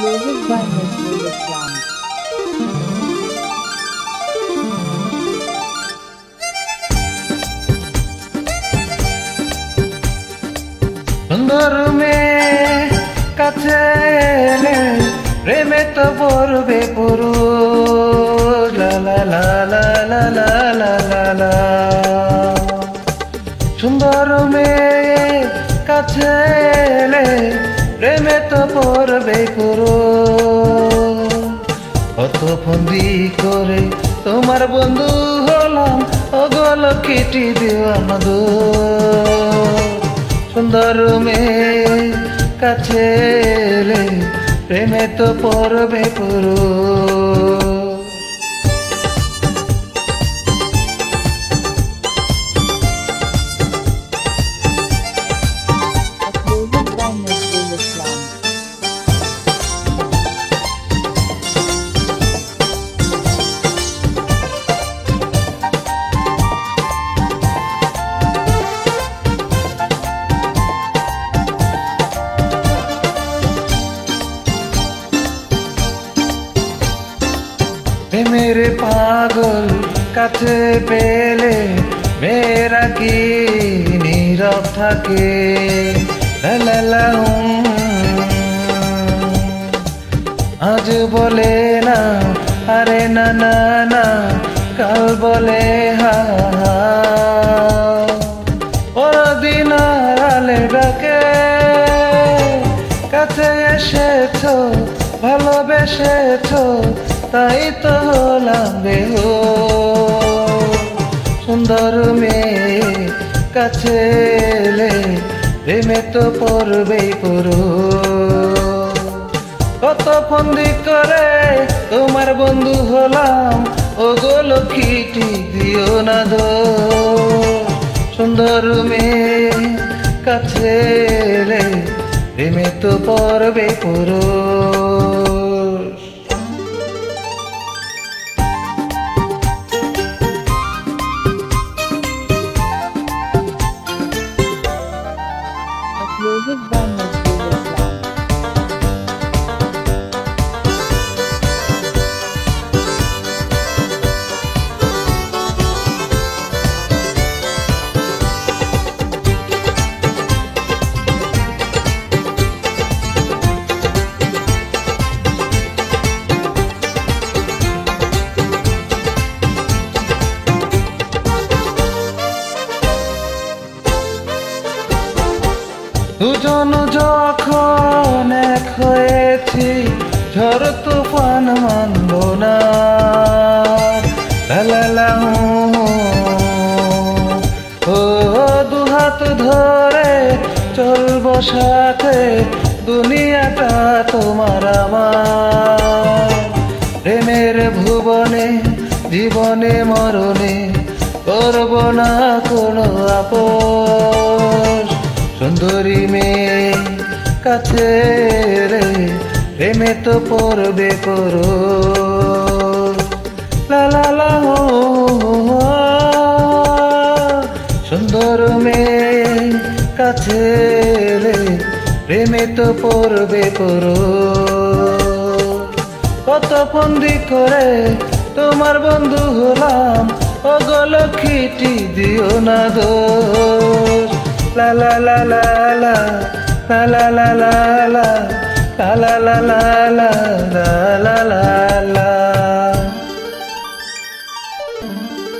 Uploaded by Nazrul Islam. সুন্দর মেয়ে কাছে এলে প্রেমে তো পড়বে পুরুষ, লা লা লা লা লা লা লা লা লা। সুন্দর মেয়ে কাছে এলে প্রেমে তো পড়বে পুরুষ। কত ফন্দি করে তোমার বন্ধু হলাম, ওগো লক্ষ্মীটি দিওয়ানা দো। সুন্দর মেয়ে কাছে এলে প্রেমে তো পড়বে পুরুষ। Uploaded by Nazrul Islam. মেরে পাগল কাছে পেলে মেয়েরা কি নীরব থাকে, লা লা লা আজ বলে না, আরে না না না, কাল বলে হা হা। পরদিন আড়ালে ডাকে, কাছে এসেছো ভালোবেসেছো, তাই তো হলাম বেহুশ। সুন্দর মেয়ে কাছে এলে প্রেমে তো পড়বেই পুরুষ। কত ফন্দি করে তোমার বন্ধু হলাম, ওগো লক্ষ্মীটি দিও না দোষ। সুন্দর মেয়ে কাছে এলে প্রেমে তো পড়বে পুরুষ। Uploaded by Nazrul Islam. দুজন যখন এক হয়েছি, ঝড় তুফান মানব না, লা লা লা ও দুহাত ধরে চলবো সাথে, দুনিয়াটা তোমার আমার। প্রেমের ভুবনে জীবনে মরণে করব না কোনো আপোষ। সুন্দরী মেয়ে কাছে রে প্রেমে তো পড়বে পুরুষ, লা লা লা সুন্দর মেয়ে কাছে রে প্রেমে তো পড়বে পুরুষ। কত ফন্দি করে তোমার বন্ধু হলাম, ওগো লক্ষ্মীটি দিও না দোষ। La la la la la la la la la la la la la la la la la la